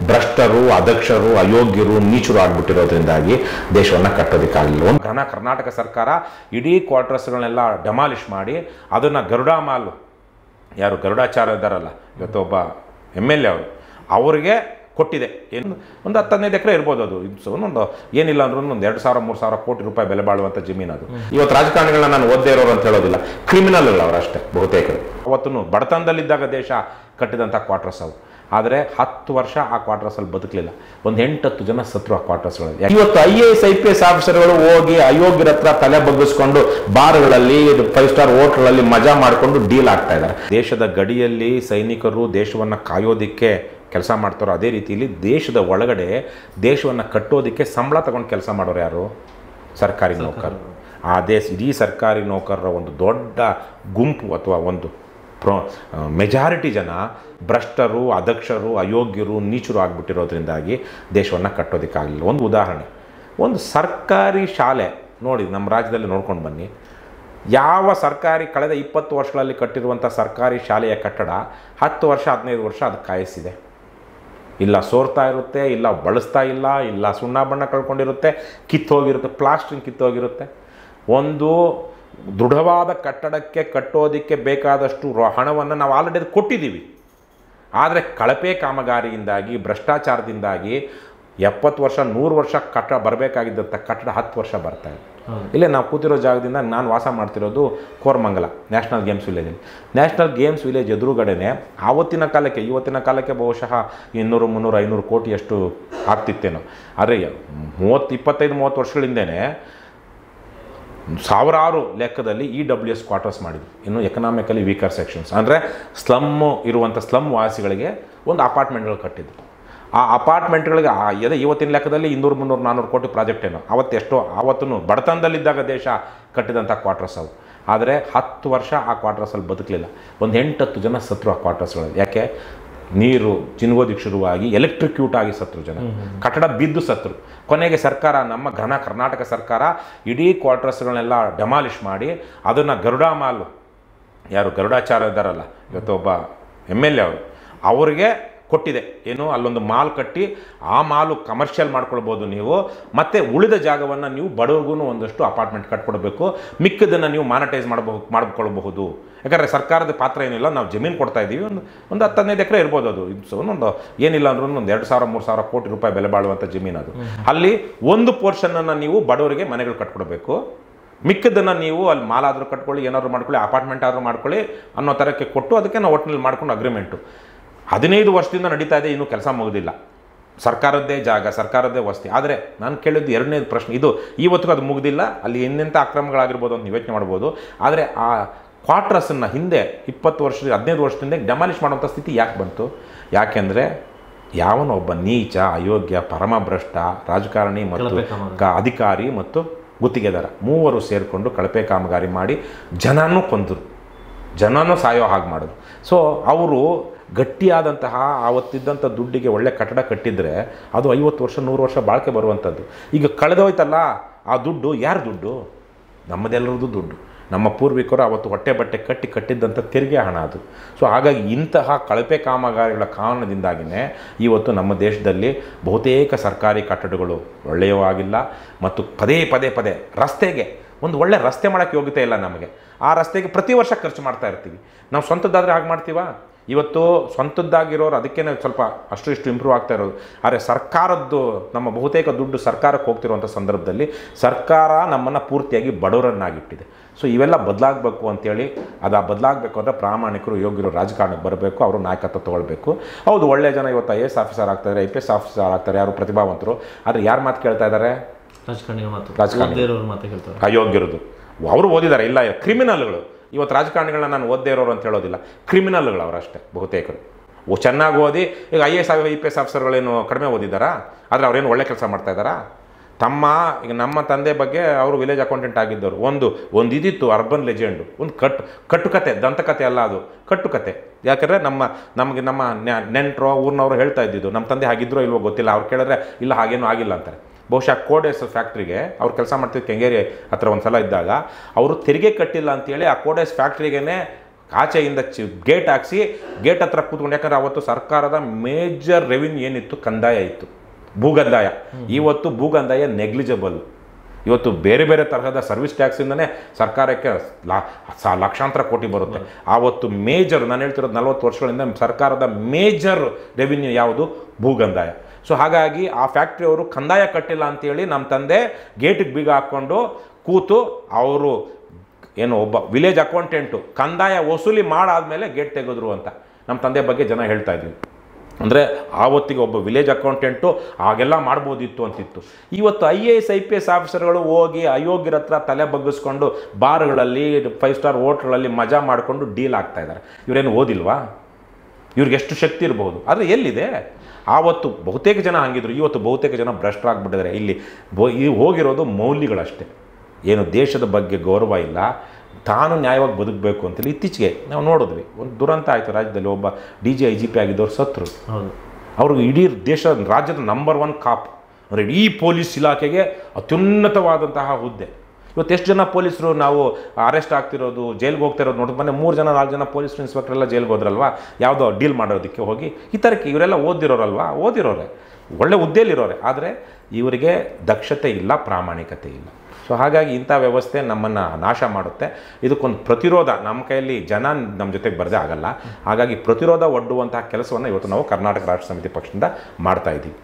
ಭ್ರಷ್ಟರು, ಅದಕ್ಷರು, ಅಯೋಗ್ಯರು, ನೀಚರು ಆಗ್ಬಿಟ್ಟಿರೋದ್ರಿಂದಾಗಿ ದೇಶವನ್ನು ಕಟ್ಟೋದಕ್ಕಾಗಲಿಲ್ಲ. ಒಂದು ಕರ್ನಾಟಕ ಸರ್ಕಾರ ಇಡೀ ಕ್ವಾರ್ಟರ್ಸ್ಗಳನ್ನೆಲ್ಲ ಡೆಮಾಲಿಷ್ ಮಾಡಿ ಅದನ್ನು ಗರುಡ ಮಾಲ್, ಯಾರು ಗರುಡಾಚಾರ್ಯ ಇದ್ದಾರಲ್ಲ ಇವತ್ತು ಒಬ್ಬ MLA ಅವ್ರಿಗೆ ಕೊಟ್ಟಿದೆ. ಏನು ಒಂದು 10-15 ಎಕರೆ ಇರ್ಬೋದು. ಅದು ಒಂದೊಂದು ಏನಿಲ್ಲ ಅಂದ್ರೂ ಒಂದು 2,000-3,000 ಕೋಟಿ ರೂಪಾಯಿ ಬೆಲೆ ಬಾಳುವಂಥ ಜಮೀನು ಅದು. ಇವತ್ತು ರಾಜಕಾರಣಿಗಳನ್ನ ನಾನು ಓದ್ದೇ ಇರೋರು ಅಂತ ಹೇಳೋದಿಲ್ಲ, ಕ್ರಿಮಿನಲ್ಗಳು ಅವರಷ್ಟೇ ಬಹುತೇಕರು. ಅವತ್ತು ಬಡತನದಲ್ಲಿದ್ದಾಗ ದೇಶ ಕಟ್ಟಿದಂಥ ಕ್ವಾರ್ಟರ್ಸ್ ಅವು. ಆದರೆ 10 ವರ್ಷ ಆ ಕ್ವಾರ್ಟರ್ಸಲ್ಲಿ ಬದುಕಲಿಲ್ಲ. ಒಂದು 8-10 ಜನ ಸತ್ರು ಆ ಕ್ವಾರ್ಟರ್ಸ್ಗಳಲ್ಲಿ. ಇವತ್ತು IAS IPS ಆಫೀಸರ್ಗಳು ಹೋಗಿ ಅಯೋಗ್ಯರ ಹತ್ರ ತಲೆ ಬಗ್ಗಿಸ್ಕೊಂಡು ಬಾರ್ಗಳಲ್ಲಿ, 5 ಸ್ಟಾರ್ ಹೋಟ್ಲಲ್ಲಿ ಮಜಾ ಮಾಡಿಕೊಂಡು ಡೀಲ್ ಆಗ್ತಾ ಇದ್ದಾರೆ. ದೇಶದ ಗಡಿಯಲ್ಲಿ ಸೈನಿಕರು ದೇಶವನ್ನು ಕಾಯೋದಿಕ್ಕೆ ಕೆಲಸ ಮಾಡ್ತಾರೋ ಅದೇ ರೀತಿಯಲ್ಲಿ ದೇಶದ ಒಳಗಡೆ ದೇಶವನ್ನು ಕಟ್ಟೋದಕ್ಕೆ ಸಂಬಳ ತಗೊಂಡು ಕೆಲಸ ಮಾಡೋರು ಯಾರು? ಸರ್ಕಾರಿ ನೌಕರರು. ಆ ಇಡೀ ಸರ್ಕಾರಿ ನೌಕರರ ಒಂದು ದೊಡ್ಡ ಗುಂಪು ಅಥವಾ ಒಂದು ಮೆಜಾರಿಟಿ ಜನ ಭ್ರಷ್ಟರು, ಅದಕ್ಷರು, ಅಯೋಗ್ಯರು, ನೀಚರು ಆಗಿಬಿಟ್ಟಿರೋದ್ರಿಂದಾಗಿ ದೇಶವನ್ನು ಕಟ್ಟೋದಕ್ಕಾಗಲಿಲ್ಲ. ಒಂದು ಉದಾಹರಣೆ, ಒಂದು ಸರ್ಕಾರಿ ಶಾಲೆ ನೋಡಿ ನಮ್ಮ ರಾಜ್ಯದಲ್ಲಿ ನೋಡ್ಕೊಂಡು ಬನ್ನಿ. ಯಾವ ಸರ್ಕಾರಿ ಕಳೆದ 20 ವರ್ಷಗಳಲ್ಲಿ ಕಟ್ಟಿರುವಂಥ ಸರ್ಕಾರಿ ಶಾಲೆಯ ಕಟ್ಟಡ 10 ವರ್ಷ 15 ವರ್ಷ ಅದು ಕಾಯಿಸಿದೆ. ಇಲ್ಲ ಸೋರ್ತಾ ಇರುತ್ತೆ, ಇಲ್ಲ ಬಳಸ್ತಾ ಇಲ್ಲ ಸುಣ್ಣ ಬಣ್ಣ ಕಳ್ಕೊಂಡಿರುತ್ತೆ, ಕಿತ್ತೋಗಿರುತ್ತೆ, ಪ್ಲಾಸ್ಟಿಂಗ್ ಕಿತ್ತೋಗಿರುತ್ತೆ. ಒಂದು ದೃಢವಾದ ಕಟ್ಟಡಕ್ಕೆ ಕಟ್ಟೋದಕ್ಕೆ ಬೇಕಾದಷ್ಟು ಹಣವನ್ನು ನಾವು ಆಲ್ರೆಡಿ ಕೊಟ್ಟಿದ್ದೀವಿ. ಆದರೆ ಕಳಪೆ ಕಾಮಗಾರಿಯಿಂದಾಗಿ, ಭ್ರಷ್ಟಾಚಾರದಿಂದಾಗಿ 70 ವರ್ಷ 100 ವರ್ಷ ಕಟ್ಟಡ ಬರಬೇಕಾಗಿದ್ದಂಥ ಕಟ್ಟಡ 10 ವರ್ಷ ಬರ್ತಾಯಿದೆ. ಇಲ್ಲೇ ನಾವು ಕೂತಿರೋ ಜಾಗದಿಂದ ನಾನು ವಾಸ ಮಾಡ್ತಿರೋದು ಕೋರಮಂಗಲ ನ್ಯಾಷನಲ್ ಗೇಮ್ಸ್ ವಿಲೇಜಲ್ಲಿ. ನ್ಯಾಷನಲ್ ಗೇಮ್ಸ್ ವಿಲೇಜ್ ಎದುರುಗಡೆನೆ ಆವತ್ತಿನ ಕಾಲಕ್ಕೆ, ಇವತ್ತಿನ ಕಾಲಕ್ಕೆ ಬಹುಶಃ 200, 300, 500 ಕೋಟಿಯಷ್ಟು ಆಗ್ತಿತ್ತೇನೋ. ಆದರೆ 25-30 ವರ್ಷಗಳಿಂದನೇ ಸಾವಿರಾರು ಲೆಕ್ಕದಲ್ಲಿ EWS ಕ್ವಾರ್ಟರ್ಸ್ ಮಾಡಿದ್ರು. ಇನ್ನು ಎಕನಾಮಿಕಲಿ ವೀಕರ್ ಸೆಕ್ಷನ್ಸ್ ಅಂದರೆ ಇರುವಂಥ ಸ್ಲಮ್ ವಾಸಿಗಳಿಗೆ ಒಂದು ಅಪಾರ್ಟ್ಮೆಂಟ್ಗಳು ಕಟ್ಟಿದ್ರು. ಆ ಅಪಾರ್ಟ್ಮೆಂಟ್ಗಳಿಗೆ ಇವತ್ತಿನ ಲೆಕ್ಕದಲ್ಲಿ 200, 300, 400 ಕೋಟಿ ಪ್ರಾಜೆಕ್ಟ್ ಏನೋ. ಆವತ್ತು ಬಡತನದಲ್ಲಿದ್ದಾಗ ದೇಶ ಕಟ್ಟಿದಂಥ ಕ್ವಾರ್ಟರ್ಸ್ ಅವು. ಆದರೆ 10 ವರ್ಷ ಆ ಕ್ವಾರ್ಟರ್ಸಲ್ಲಿ ಬದುಕಲಿಲ್ಲ. ಒಂದು 8-10 ಜನ ಸತ್ರು ಆ ಕ್ವಾರ್ಟರ್ಸ್ಗಳಲ್ಲಿ. ಯಾಕೆ? ನೀರು ಚಿನ್ಗೋದಿಕ್ಕೆ ಶುರುವಾಗಿ ಎಲೆಕ್ಟ್ರಿಕ್ಯೂಟ್ ಆಗಿ ಸತ್ರು ಜನ, ಕಟ್ಟಡ ಬಿದ್ದು ಸತ್ರು. ಕೊನೆಗೆ ಸರ್ಕಾರ, ನಮ್ಮ ಕರ್ನಾಟಕ ಸರ್ಕಾರ ಇಡೀ ಕ್ವಾರ್ಟರ್ಸ್ಗಳನ್ನೆಲ್ಲ ಡೆಮಾಲಿಷ್ ಮಾಡಿ ಅದನ್ನು ಗರುಡ ಮಾಲ್, ಯಾರು ಗರುಡಾಚಾರ್ಯ ಇದ್ದಾರಲ್ಲ ಇವತ್ತು ಒಬ್ಬ MLA ಅವ್ರಿಗೆ ಕೊಟ್ಟಿದೆ. ಏನು, ಅಲ್ಲೊಂದು ಮಾಲ್ ಕಟ್ಟಿ ಆ ಮಾಲು ಕಮರ್ಷಿಯಲ್ ಮಾಡ್ಕೊಳ್ಬೋದು ನೀವು, ಮತ್ತು ಉಳಿದ ಜಾಗವನ್ನು ನೀವು ಬಡವ್ರಿಗೂ ಒಂದಷ್ಟು ಅಪಾರ್ಟ್ಮೆಂಟ್ ಕಟ್ಕೊಡ್ಬೇಕು, ಮಿಕ್ಕದನ್ನು ನೀವು ಮಾನಿಟೈಸ್ ಮಾಡ್ಕೊಳ್ಬಹುದು. ಯಾಕಂದರೆ ಸರ್ಕಾರದ ಪಾತ್ರ ಏನಿಲ್ಲ, ನಾವು ಜಮೀನು ಕೊಡ್ತಾ ಇದ್ದೀವಿ. ಒಂದು 10-15 ಎಕರೆ ಇರ್ಬೋದು. ಅದು ಒಂದು ಏನಿಲ್ಲ ಅಂದ್ರೂ ಒಂದು 2,000-3,000 ಕೋಟಿ ರೂಪಾಯಿ ಬೆಲೆ ಬಾಳುವಂಥ ಜಮೀನು ಅದು. ಅಲ್ಲಿ ಒಂದು ಪೋರ್ಷನನ್ನು ನೀವು ಬಡವರಿಗೆ ಮನೆಗಳು ಕಟ್ಕೊಡ್ಬೇಕು, ಮಿಕ್ಕದನ್ನು ನೀವು ಅಲ್ಲಿ ಮಾಲ್ ಆದರೂ ಕಟ್ಕೊಳ್ಳಿ, ಏನಾದರೂ ಮಾಡ್ಕೊಳ್ಳಿ, ಅಪಾರ್ಟ್ಮೆಂಟ್ ಆದರೂ ಮಾಡ್ಕೊಳ್ಳಿ ಅನ್ನೋ ಥರಕ್ಕೆ ಕೊಟ್ಟು ಅದಕ್ಕೆ ನಾವು ಒಟ್ಟಿನಲ್ಲಿ ಮಾಡ್ಕೊಂಡು ಅಗ್ರಿಮೆಂಟು 15 ವರ್ಷದಿಂದ ನಡೀತಾ ಇದೆ, ಇನ್ನೂ ಕೆಲಸ ಮುಗಿದಿಲ್ಲ. ಸರ್ಕಾರದ್ದೇ ಜಾಗ, ಸರ್ಕಾರದ್ದೇ ವಸ್ತಿ. ಆದರೆ ನಾನು ಕೇಳಿದ್ದು ಎರಡನೇದು ಪ್ರಶ್ನೆ ಇದು, ಇವತ್ತಿಗೂ ಅದು ಮುಗಿದಿಲ್ಲ. ಅಲ್ಲಿ ಎಂತೆಂಥ ಅಕ್ರಮಗಳಾಗಿರ್ಬೋದು ಅಂತ ಯೋಚನೆ ಮಾಡ್ಬೋದು. ಆದರೆ ಆ ಕ್ವಾರ್ಟರ್ಸನ್ನು ಹಿಂದೆ 20 ವರ್ಷ 15 ವರ್ಷದಿಂದ ಡೆಮಾಲಿಷ್ ಮಾಡುವಂಥ ಸ್ಥಿತಿ ಯಾಕೆ ಬಂತು? ಯಾಕೆಂದರೆ ಯಾವನೊಬ್ಬ ನೀಚ, ಅಯೋಗ್ಯ, ಪರಮಭ್ರಷ್ಟ ರಾಜಕಾರಣಿ ಮತ್ತು ಅಧಿಕಾರಿ ಮತ್ತು ಗುತ್ತಿಗೆದಾರ ಮೂವರು ಸೇರಿಕೊಂಡು ಕಳಪೆ ಕಾಮಗಾರಿ ಮಾಡಿ ಜನನೂ ಕೊಂದರು, ಜನನೂ ಸಾಯೋ ಹಾಗೆ ಮಾಡೋದು. ಸೊ ಅವರು ಗಟ್ಟಿಯಾದಂತಹ ಆವತ್ತಿದ್ದಂಥ ದುಡ್ಡಿಗೆ ಒಳ್ಳೆ ಕಟ್ಟಡ ಕಟ್ಟಿದರೆ ಅದು 50 ವರ್ಷ 100 ವರ್ಷ ಬಾಳಿಕೆ ಬರುವಂಥದ್ದು. ಈಗ ಕಳೆದೋಯ್ತಲ್ಲ ಆ ದುಡ್ಡು, ಯಾರ ದುಡ್ಡು? ನಮ್ಮದೆಲ್ಲರದ್ದು ದುಡ್ಡು. ನಮ್ಮ ಪೂರ್ವಿಕರು ಅವತ್ತು ಹೊಟ್ಟೆ ಬಟ್ಟೆ ಕಟ್ಟಿದ್ದಂಥ ತೆರಿಗೆ ಹಣ ಅದು. ಸೊ ಹಾಗಾಗಿ ಇಂತಹ ಕಳಪೆ ಕಾಮಗಾರಿಗಳ ಕಾರಣದಿಂದಾಗಿಯೇ ಇವತ್ತು ನಮ್ಮ ದೇಶದಲ್ಲಿ ಬಹುತೇಕ ಸರ್ಕಾರಿ ಕಟ್ಟಡಗಳು ಒಳ್ಳೆಯವಾಗಿಲ್ಲ. ಮತ್ತು ಪದೇ ರಸ್ತೆಗೆ ಒಂದು ಒಳ್ಳೆ ರಸ್ತೆ ಮಾಡೋಕ್ಕೆ ಯೋಗ್ಯತೆ ಇಲ್ಲ ನಮಗೆ. ಆ ರಸ್ತೆಗೆ ಪ್ರತಿ ವರ್ಷ ಖರ್ಚು ಮಾಡ್ತಾ ಇರ್ತೀವಿ. ನಾವು ಸ್ವಂತದ್ದಾದರೆ ಹಾಗೆ ಮಾಡ್ತೀವಾ? ಇವತ್ತು ಸ್ವಂತದ್ದಾಗಿರೋರು ಅದಕ್ಕೇ ಸ್ವಲ್ಪ ಅಷ್ಟು ಇಂಪ್ರೂವ್ ಆಗ್ತಾ ಇರೋದು. ಆದರೆ ಸರ್ಕಾರದ್ದು ನಮ್ಮ ಬಹುತೇಕ ದುಡ್ಡು ಸರ್ಕಾರಕ್ಕೆ ಹೋಗ್ತಿರುವಂಥ ಸಂದರ್ಭದಲ್ಲಿ ಸರ್ಕಾರ ನಮ್ಮನ್ನು ಪೂರ್ತಿಯಾಗಿ ಬಡವರನ್ನಾಗಿಟ್ಟಿದೆ. ಸೊ ಇವೆಲ್ಲ ಬದಲಾಗಬೇಕು ಅಂತೇಳಿ, ಅದು ಬದಲಾಗಬೇಕು ಅಂದರೆ ಪ್ರಾಮಾಣಿಕರು, ಯೋಗ್ಯರು ರಾಜಕಾರಣಕ್ಕೆ ಬರಬೇಕು, ಅವರು ನಾಯಕತ್ವ ತೊಗೊಳ್ಬೇಕು. ಹೌದು, ಒಳ್ಳೆಯ ಜನ ಇವತ್ತು IAS ಆಫೀಸರ್ ಆಗ್ತಾರೆ, IPS ಆಫೀಸರ್ ಆಗ್ತಾರೆ, ಯಾರು ಪ್ರತಿಭಾವಂತರು. ಆದರೆ ಯಾರು ಮಾತು ಕೇಳ್ತಾ ಇದ್ದಾರೆ? ರಾಜಕಾರಣಿ ಮಾತು ಕೇಳ್ತಾರೆ. ಅಯೋಗ್ಯರದು. ಅವರು ಓದಿದ್ದಾರೆ, ಇಲ್ಲ ಕ್ರಿಮಿನಲ್ಗಳು. ಇವತ್ತು ರಾಜಕಾರಣಿಗಳನ್ನ ನಾನು ಓದ್ದೇ ಇರೋರು ಅಂತ ಹೇಳೋದಿಲ್ಲ, ಕ್ರಿಮಿನಲ್ಗಳು ಅವರಷ್ಟೇ ಬಹುತೇಕರು. ಚೆನ್ನಾಗಿ ಓದಿ ಈಗ IAS IPS ಆಫೀಸರ್ಗಳೇನು ಕಡಿಮೆ ಓದಿದ್ದಾರಾ? ಆದರೆ ಅವರೇನು ಒಳ್ಳೆ ಕೆಲಸ ಮಾಡ್ತಾ ಇದ್ದಾರಾ? ಈಗ ನಮ್ಮ ತಂದೆ ಬಗ್ಗೆ ಅವರು ವಿಲೇಜ್ ಅಕೌಂಟೆಂಟ್ ಆಗಿದ್ದವರು. ಒಂದು ಇದಿತ್ತು ಅರ್ಬನ್ ಲೆಜೆಂಡು, ಒಂದು ಕಟ್ಟುಕತೆ, ದಂತಕತೆ ಅಲ್ಲ ಅದು, ಕಟ್ಟುಕತೆ. ಯಾಕಂದರೆ ನಮ್ಮ ನೆಂಟರು ಊರಿನವರು ಹೇಳ್ತಾ ಇದ್ದಿದ್ದು, ನಮ್ಮ ತಂದೆ ಹಾಗಿದ್ರೋ ಇಲ್ವೋ ಗೊತ್ತಿಲ್ಲ. ಅವ್ರು ಕೇಳಿದ್ರೆ ಇಲ್ಲ ಹಾಗೇನೂ ಆಗಿಲ್ಲ ಅಂತಾರೆ. ಬಹುಶಃ ಕೋಡೆಸ್ ಫ್ಯಾಕ್ಟ್ರಿಗೆ ಅವ್ರು ಕೆಲಸ ಮಾಡ್ತಿದ್ದು ಕೆಂಗೇರಿ ಹತ್ರ ಒಂದು ಸಲ ಇದ್ದಾಗ ಅವರು ತೆರಿಗೆ ಕಟ್ಟಿಲ್ಲ ಅಂತೇಳಿ ಆ ಕೋಡೆಸ್ ಫ್ಯಾಕ್ಟ್ರಿಗೇ ಆಚೆಯಿಂದ ಗೇಟ್ ಹಾಕ್ಸಿ ಗೇಟ್ ಹತ್ರ ಕೂತ್ಕೊಂಡು, ಯಾಕಂದರೆ ಅವತ್ತು ಸರ್ಕಾರದ ಮೇಜರ್ ರೆವಿನ್ಯೂ ಏನಿತ್ತು ಕಂದಾಯ ಇತ್ತು, ಭೂಗಂದಾಯ. ಇವತ್ತು ಭೂಗಂದಾಯ ನೆಗ್ಲಿಜಿಬಲ್. ಇವತ್ತು ಬೇರೆ ಬೇರೆ ತರಹದ ಸರ್ವಿಸ್ ಟ್ಯಾಕ್ಸಿಂದನೇ ಸರ್ಕಾರಕ್ಕೆ ಲಕ್ಷಾಂತರ ಕೋಟಿ ಬರುತ್ತೆ. ಆವತ್ತು ಮೇಜರ್, ನಾನು ಹೇಳ್ತಿರೋದು 40 ವರ್ಷಗಳಿಂದ ಸರ್ಕಾರದ ಮೇಜರ್ ರೆವಿನ್ಯೂ ಯಾವುದು? ಭೂಗಂದಾಯ. ಸೊ ಹಾಗಾಗಿ ಆ ಫ್ಯಾಕ್ಟ್ರಿಯವರು ಕಂದಾಯ ಕಟ್ಟಿಲ್ಲ ಅಂತೇಳಿ ನಮ್ಮ ತಂದೆ ಗೇಟಿಗೆ ಬೀಗ ಹಾಕ್ಕೊಂಡು ಕೂತು, ಅವರು ಏನು ಒಬ್ಬ ವಿಲೇಜ್ ಅಕೌಂಟೆಂಟು ಕಂದಾಯ ವಸೂಲಿ ಮಾಡಾದ್ಮೇಲೆ ಗೇಟ್ ತೆಗೆದ್ರು ಅಂತ ನಮ್ಮ ತಂದೆ ಬಗ್ಗೆ ಜನ ಹೇಳ್ತಾ ಇದ್ವಿ. ಅಂದರೆ ಆವತ್ತಿಗೆ ಒಬ್ಬ ವಿಲೇಜ್ ಅಕೌಂಟೆಂಟು ಹಾಗೆಲ್ಲ ಮಾಡ್ಬೋದಿತ್ತು ಅಂತಿತ್ತು. ಇವತ್ತು IAS IPS ಆಫೀಸರ್ಗಳು ಹೋಗಿ ಅಯೋಗ್ಯರ ಹತ್ರ ತಲೆ ಬಗ್ಗಿಸ್ಕೊಂಡು ಬಾರ್ಗಳಲ್ಲಿ 5 ಸ್ಟಾರ್ ಹೋಟ್ಲ್ಗಳಲ್ಲಿ ಮಜಾ ಮಾಡಿಕೊಂಡು ಡೀಲ್ ಆಗ್ತಾ ಇದ್ದಾರೆ. ಇವರೇನು ಓದಿಲ್ವಾ? ಇವ್ರಿಗೆ ಎಷ್ಟು ಶಕ್ತಿ ಇರ್ಬೋದು, ಆದರೆ ಎಲ್ಲಿದೆ? ಆವತ್ತು ಬಹುತೇಕ ಜನ ಹಂಗಿದ್ರು, ಇವತ್ತು ಬಹುತೇಕ ಜನ ಭ್ರಷ್ಟರಾಗ್ಬಿಟ್ಟಿದ್ದಾರೆ. ಇಲ್ಲಿ ಹೋಗಿರೋದು ಮೌಲ್ಯಗಳಷ್ಟೇ. ಏನು ದೇಶದ ಬಗ್ಗೆ ಗೌರವ ಇಲ್ಲ, ತಾನು ನ್ಯಾಯವಾಗಿ ಬದುಕಬೇಕು ಅಂತೇಳಿ. ಇತ್ತೀಚೆಗೆ ನಾವು ನೋಡಿದ್ವಿ, ಒಂದು ದುರಂತ ಆಯಿತು ರಾಜ್ಯದಲ್ಲಿ. ಒಬ್ಬ DG IGP ಆಗಿದ್ದವ್ರು ಸತ್ರು. ಅವ್ರಿಗೆ ಇಡೀ ರಾಜ್ಯದ ನಂಬರ್ 1 ಕಾಪ್, ಅಂದರೆ ಇಡೀ ಪೊಲೀಸ್ ಇಲಾಖೆಗೆ ಅತ್ಯುನ್ನತವಾದಂತಹ ಹುದ್ದೆ. ಇವತ್ತು ಎಷ್ಟು ಜನ ಪೊಲೀಸರು ನಾವು ಅರೆಸ್ಟ್ ಆಗ್ತಿರೋದು, ಜೈಲ್ಗೆ ಹೋಗ್ತಿರೋದು ನೋಡಿ. ಮೊನ್ನೆ 3 ಜನ 4 ಜನ ಪೊಲೀಸ್ ಇನ್ಸ್ಪೆಕ್ಟರ್ ಎಲ್ಲ ಜೈಲ್ಗೆ ಹೋದ್ರಲ್ವಾ, ಯಾವುದೋ ಡೀಲ್ ಮಾಡೋದಕ್ಕೆ ಹೋಗಿ. ಈ ಥರಕ್ಕೆ ಇವರೆಲ್ಲ ಓದಿರೋರಲ್ವಾ, ಓದಿರೋರೆ, ಒಳ್ಳೆ ಹುದ್ದೆಯಲ್ಲಿರೋರೆ, ಆದರೆ ಇವರಿಗೆ ದಕ್ಷತೆ ಇಲ್ಲ, ಪ್ರಾಮಾಣಿಕತೆ ಇಲ್ಲ. ಸೊ ಹಾಗಾಗಿ ಇಂಥ ವ್ಯವಸ್ಥೆ ನಮ್ಮನ್ನು ನಾಶ ಮಾಡುತ್ತೆ. ಇದಕ್ಕೊಂದು ಪ್ರತಿರೋಧ ನಮ್ಮ ಕೈಯಲ್ಲಿ ಜನ ನಮ್ಮ ಜೊತೆಗೆ ಬರದೇ ಆಗಲ್ಲ. ಹಾಗಾಗಿ ಪ್ರತಿರೋಧ ಒಡ್ಡುವಂತಹ ಕೆಲಸವನ್ನು ಇವತ್ತು ನಾವು ಕರ್ನಾಟಕ ರಾಷ್ಟ್ರ ಸಮಿತಿ ಪಕ್ಷದಿಂದ ಮಾಡ್ತಾ ಇದ್ದೀವಿ.